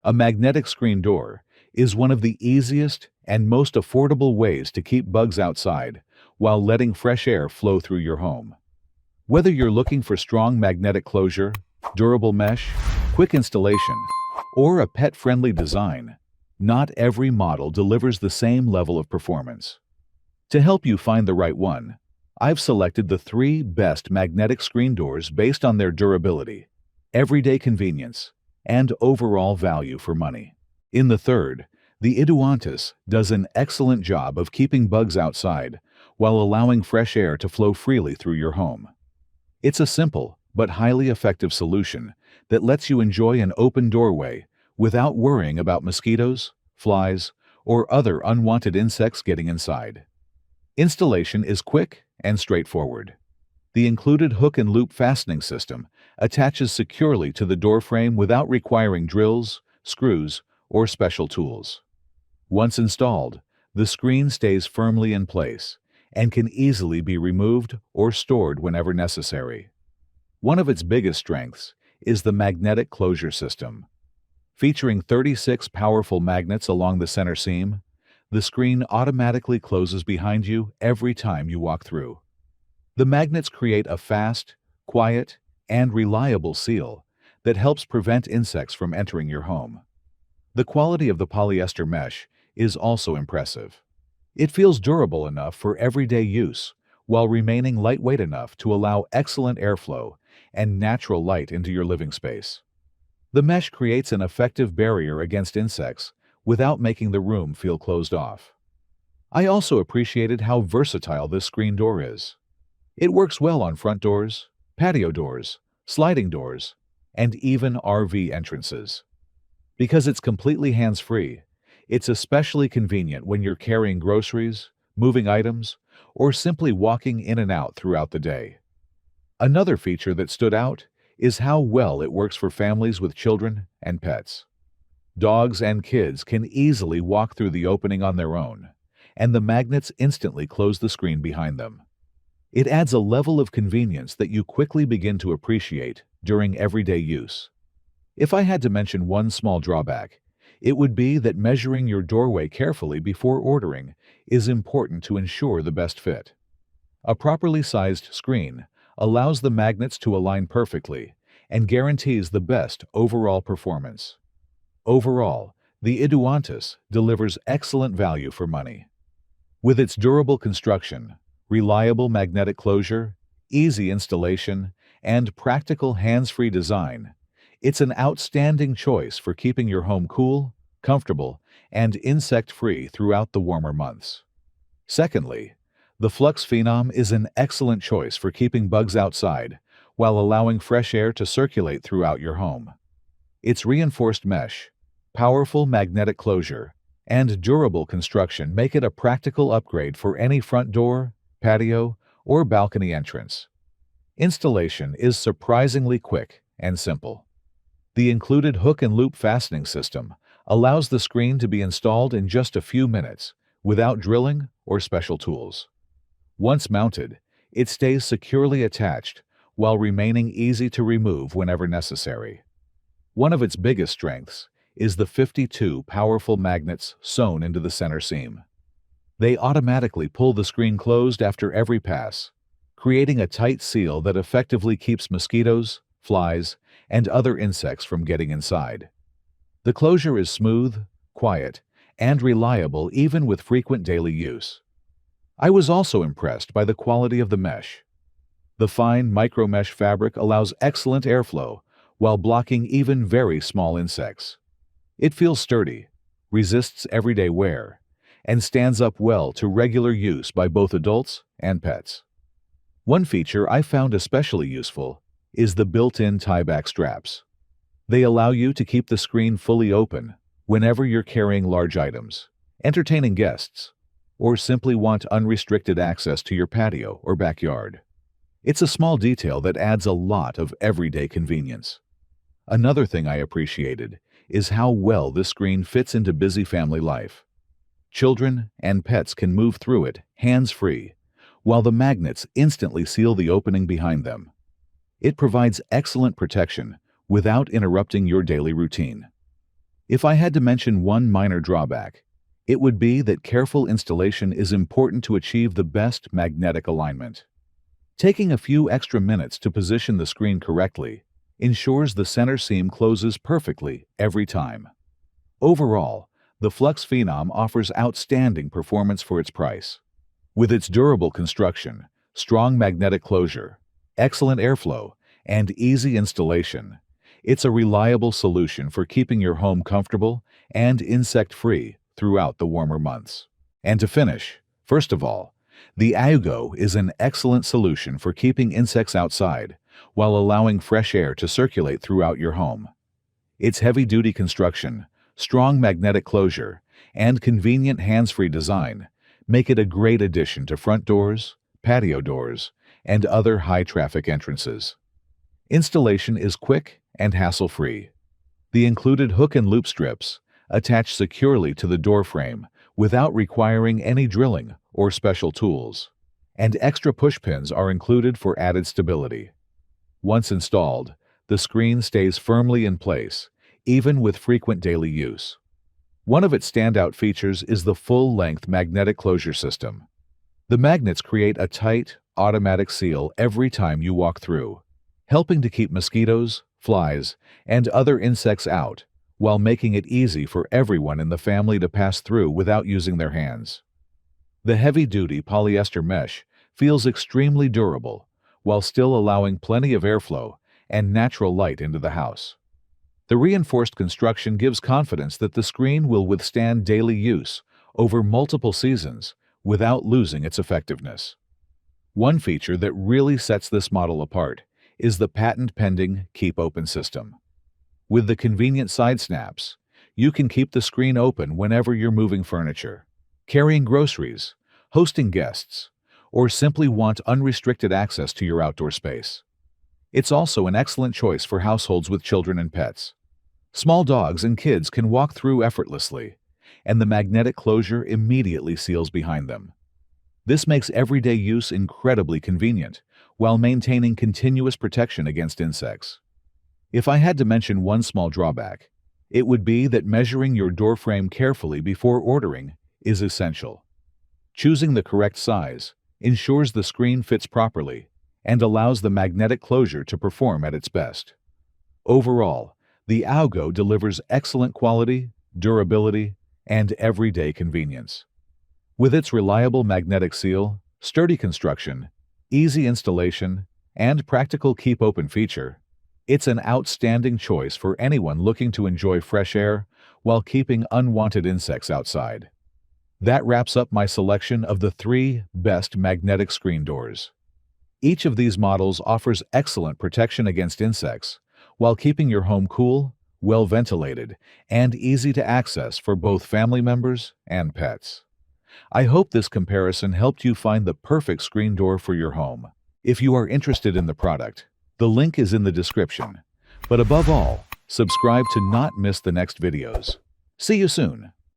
A magnetic screen door is one of the easiest and most affordable ways to keep bugs outside while letting fresh air flow through your home. Whether you're looking for strong magnetic closure, durable mesh, quick installation, or a pet-friendly design, not every model delivers the same level of performance. To help you find the right one, I've selected the 3 best magnetic screen doors based on their durability, everyday convenience, and overall value for money. In the third, the Eduantis does an excellent job of keeping bugs outside while allowing fresh air to flow freely through your home. It's a simple but highly effective solution that lets you enjoy an open doorway without worrying about mosquitoes, flies, or other unwanted insects getting inside. Installation is quick and straightforward. The included hook and loop fastening system attaches securely to the door frame without requiring drills, screws, or special tools. Once installed, the screen stays firmly in place and can easily be removed or stored whenever necessary. One of its biggest strengths is the magnetic closure system. Featuring 36 powerful magnets along the center seam, the screen automatically closes behind you every time you walk through. The magnets create a fast, quiet, and reliable seal that helps prevent insects from entering your home. The quality of the polyester mesh is also impressive. It feels durable enough for everyday use while remaining lightweight enough to allow excellent airflow and natural light into your living space. The mesh creates an effective barrier against insects without making the room feel closed off. I also appreciated how versatile this screen door is. It works well on front doors, patio doors, sliding doors, and even RV entrances. Because it's completely hands-free, it's especially convenient when you're carrying groceries, moving items, or simply walking in and out throughout the day. Another feature that stood out is how well it works for families with children and pets. Dogs and kids can easily walk through the opening on their own, and the magnets instantly close the screen behind them. It adds a level of convenience that you quickly begin to appreciate during everyday use. If I had to mention one small drawback, it would be that measuring your doorway carefully before ordering is important to ensure the best fit. A properly sized screen allows the magnets to align perfectly and guarantees the best overall performance. Overall, the Eduantis delivers excellent value for money. With its durable construction, reliable magnetic closure, easy installation, and practical hands-free design, it's an outstanding choice for keeping your home cool, comfortable, and insect-free throughout the warmer months. Secondly, the Flux Phenom is an excellent choice for keeping bugs outside while allowing fresh air to circulate throughout your home. Its reinforced mesh, powerful magnetic closure, and durable construction make it a practical upgrade for any front door, patio, or balcony entrance. Installation is surprisingly quick and simple. The included hook and loop fastening system allows the screen to be installed in just a few minutes without drilling or special tools. Once mounted, it stays securely attached while remaining easy to remove whenever necessary. One of its biggest strengths is the 52 powerful magnets sewn into the center seam. They automatically pull the screen closed after every pass, creating a tight seal that effectively keeps mosquitoes, flies, and other insects from getting inside. The closure is smooth, quiet, and reliable even with frequent daily use. I was also impressed by the quality of the mesh. The fine micro-mesh fabric allows excellent airflow while blocking even very small insects. It feels sturdy, resists everyday wear, and stands up well to regular use by both adults and pets. One feature I found especially useful is the built-in tie-back straps. They allow you to keep the screen fully open whenever you're carrying large items, entertaining guests, or simply want unrestricted access to your patio or backyard. It's a small detail that adds a lot of everyday convenience. Another thing I appreciated is how well this screen fits into busy family life. Children and pets can move through it hands-free, while the magnets instantly seal the opening behind them. It provides excellent protection without interrupting your daily routine. If I had to mention one minor drawback, it would be that careful installation is important to achieve the best magnetic alignment. Taking a few extra minutes to position the screen correctly ensures the center seam closes perfectly every time. Overall, the Flux Phenom offers outstanding performance for its price. With its durable construction, strong magnetic closure, excellent airflow, and easy installation, it's a reliable solution for keeping your home comfortable and insect-free throughout the warmer months. And to finish, first of all, the AUGO is an excellent solution for keeping insects outside while allowing fresh air to circulate throughout your home. Its heavy-duty construction, strong magnetic closure, and convenient hands-free design make it a great addition to front doors, patio doors, and other high-traffic entrances. Installation is quick and hassle-free. The included hook and loop strips attach securely to the door frame without requiring any drilling or special tools, and extra push pins are included for added stability. Once installed, the screen stays firmly in place, even with frequent daily use. One of its standout features is the full-length magnetic closure system. The magnets create a tight, automatic seal every time you walk through, helping to keep mosquitoes, flies, and other insects out, while making it easy for everyone in the family to pass through without using their hands. The heavy-duty polyester mesh feels extremely durable, while still allowing plenty of airflow and natural light into the house. The reinforced construction gives confidence that the screen will withstand daily use over multiple seasons without losing its effectiveness. One feature that really sets this model apart is the patent-pending Keep Open system. With the convenient side snaps, you can keep the screen open whenever you're moving furniture, carrying groceries, hosting guests, or simply want unrestricted access to your outdoor space. It's also an excellent choice for households with children and pets. Small dogs and kids can walk through effortlessly, and the magnetic closure immediately seals behind them. This makes everyday use incredibly convenient, while maintaining continuous protection against insects. If I had to mention one small drawback, it would be that measuring your door frame carefully before ordering is essential. Choosing the correct size ensures the screen fits properly and allows the magnetic closure to perform at its best. Overall, the AUGO delivers excellent quality, durability, and everyday convenience. With its reliable magnetic seal, sturdy construction, easy installation, and practical Keep Open feature, it's an outstanding choice for anyone looking to enjoy fresh air while keeping unwanted insects outside. That wraps up my selection of the 3 best magnetic screen doors. Each of these models offers excellent protection against insects, while keeping your home cool, well-ventilated, and easy to access for both family members and pets. I hope this comparison helped you find the perfect screen door for your home. If you are interested in the product, the link is in the description. But above all, subscribe to not miss the next videos. See you soon.